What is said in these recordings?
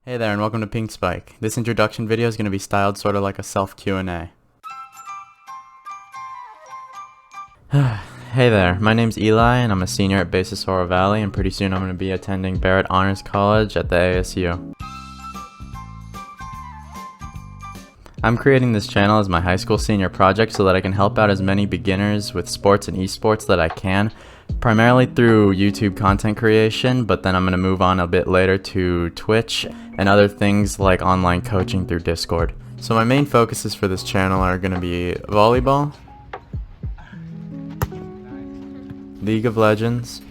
Hey there and welcome to Pink Spike. This introduction video is going to be styled sort of like a self Q&A. Hey there, my name's Eli and I'm a senior at Basis Oro Valley, and pretty soon I'm going to be attending Barrett Honors College at the ASU. I'm creating this channel as my high school senior project so that I can help out as many beginners with sports and esports that I can, primarily through YouTube content creation, but then I'm going to move on a bit later to Twitch and other things like online coaching through Discord. So my main focuses for this channel are going to be volleyball, League of Legends,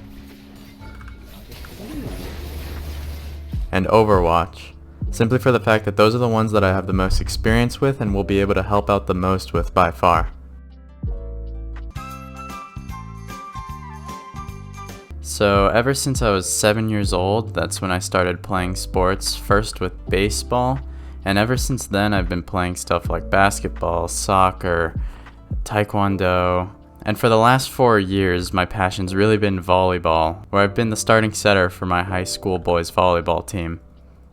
and Overwatch, simply for the fact that those are the ones that I have the most experience with and will be able to help out the most with by far. So ever since I was 7 years old, that's when I started playing sports, first with baseball, and ever since then I've been playing stuff like basketball, soccer, taekwondo, and for the last 4 years my passion's really been volleyball, where I've been the starting setter for my high school boys volleyball team.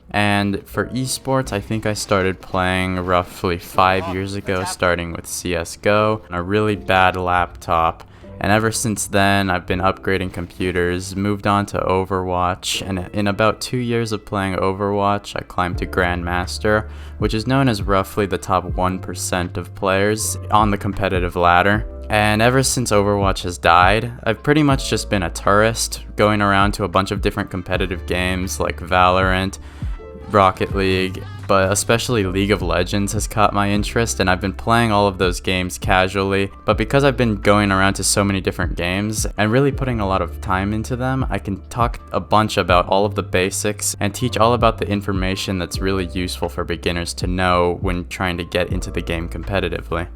And for esports, I think I started playing roughly 5 years ago, starting with CSGO, on a really bad laptop. And ever since then, I've been upgrading computers, moved on to Overwatch, and in about 2 years of playing Overwatch, I climbed to Grandmaster, which is known as roughly the top 1% of players on the competitive ladder. And ever since Overwatch has died, I've pretty much just been a tourist, going around to a bunch of different competitive games like Valorant, Rocket League, but especially League of Legends has caught my interest, and I've been playing all of those games casually. But because I've been going around to so many different games and really putting a lot of time into them, I can talk a bunch about all of the basics and teach all about the information that's really useful for beginners to know when trying to get into the game competitively.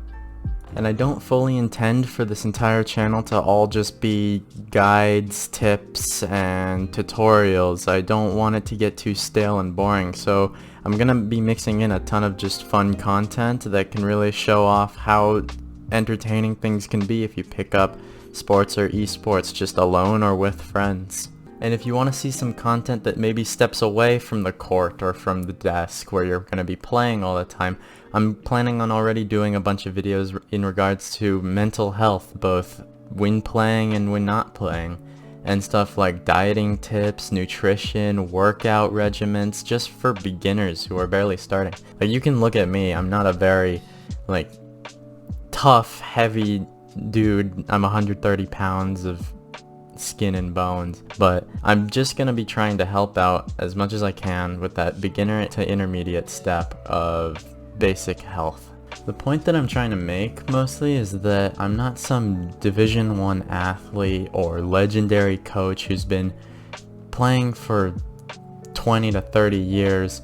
And I don't fully intend for this entire channel to all just be guides, tips, and tutorials. I don't want it to get too stale and boring, so I'm gonna be mixing in a ton of just fun content that can really show off how entertaining things can be if you pick up sports or esports just alone or with friends. And if you want to see some content that maybe steps away from the court or from the desk where you're going to be playing all the time, I'm planning on already doing a bunch of videos in regards to mental health, both when playing and when not playing, and stuff like dieting tips, nutrition, workout regimens, just for beginners who are barely starting. Like, you can look at me, I'm not a very tough, heavy dude. I'm 130 pounds of skin and bones, but I'm just gonna be trying to help out as much as I can with that beginner to intermediate step of basic health. The point that I'm trying to make mostly is that I'm not some Division 1 athlete or legendary coach who's been playing for 20 to 30 years.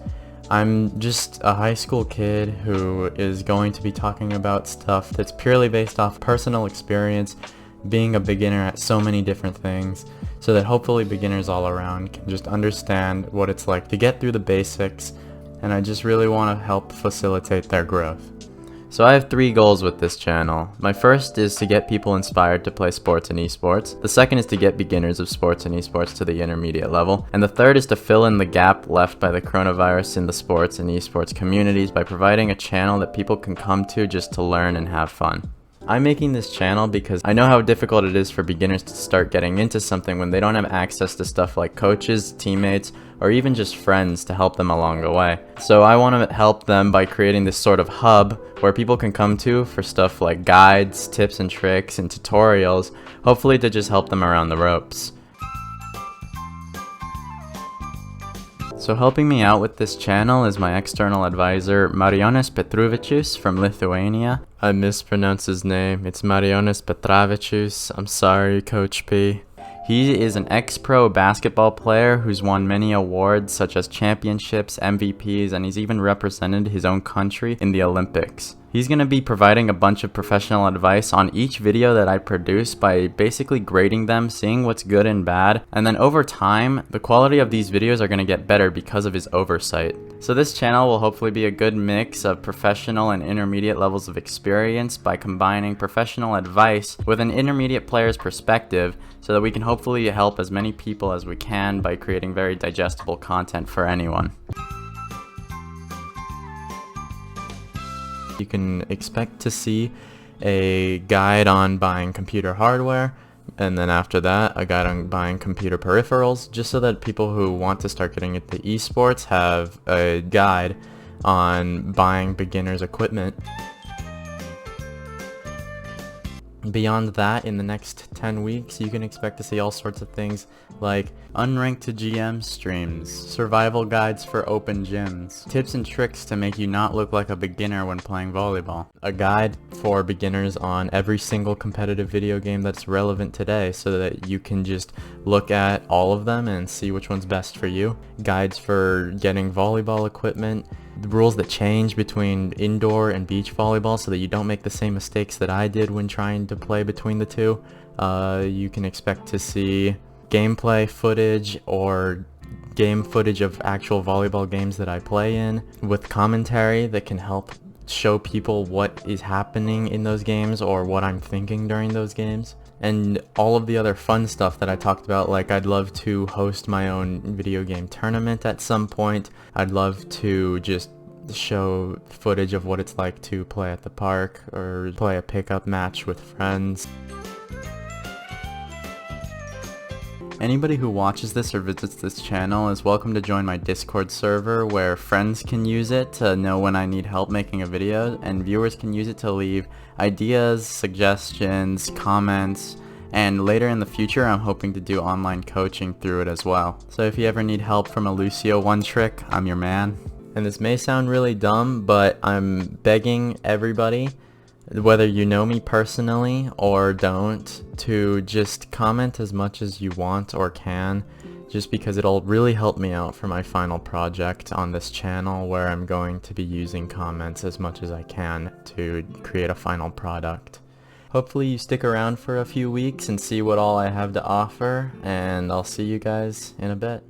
I'm just a high school kid who is going to be talking about stuff that's purely based off personal experience, being a beginner at so many different things, so that hopefully beginners all around can just understand what it's like to get through the basics, and I just really want to help facilitate their growth. So I have 3 goals with this channel. My first is to get people inspired to play sports and esports. The second is to get beginners of sports and esports to the intermediate level. And the third is to fill in the gap left by the coronavirus in the sports and esports communities by providing a channel that people can come to just to learn and have fun. I'm making this channel because I know how difficult it is for beginners to start getting into something when they don't have access to stuff like coaches, teammates, or even just friends to help them along the way. So I want to help them by creating this sort of hub where people can come to for stuff like guides, tips and tricks, and tutorials, hopefully to just help them around the ropes. So helping me out with this channel is my external advisor, Marijonas Petravičius from Lithuania. I mispronounced his name. It's Marijonas Petravičius. I'm sorry, Coach P. He is an ex-pro basketball player who's won many awards such as championships, MVPs, and he's even represented his own country in the Olympics. He's going to be providing a bunch of professional advice on each video that I produce by basically grading them, seeing what's good and bad, and then over time, the quality of these videos are going to get better because of his oversight. So this channel will hopefully be a good mix of professional and intermediate levels of experience by combining professional advice with an intermediate player's perspective, so that we can hopefully help as many people as we can by creating very digestible content for anyone. You can expect to see a guide on buying computer hardware, and then after that a guide on buying computer peripherals, just so that people who want to start getting into esports have a guide on buying beginners equipment. Beyond that, in the next 10 weeks, you can expect to see all sorts of things like unranked to GM streams, survival guides for open gyms, tips and tricks to make you not look like a beginner when playing volleyball, a guide for beginners on every single competitive video game that's relevant today so that you can just look at all of them and see which one's best for you, guides for getting volleyball equipment, the rules that change between indoor and beach volleyball so that you don't make the same mistakes that I did when trying to play between the two. You can expect to see gameplay footage or game footage of actual volleyball games that I play in with commentary that can help show people what is happening in those games or what I'm thinking during those games. And all of the other fun stuff that I talked about, like I'd love to host my own video game tournament at some point. I'd love to just show footage of what it's like to play at the park or play a pickup match with friends. Anybody who watches this or visits this channel is welcome to join my Discord server where friends can use it to know when I need help making a video, and viewers can use it to leave ideas, suggestions, comments, and later in the future I'm hoping to do online coaching through it as well. So if you ever need help from a Lucio one trick, I'm your man. And this may sound really dumb, but I'm begging everybody, whether you know me personally or don't, to just comment as much as you want or can, just because it'll really help me out for my final project on this channel, where I'm going to be using comments as much as I can to create a final product. Hopefully you stick around for a few weeks and see what all I have to offer, and I'll see you guys in a bit.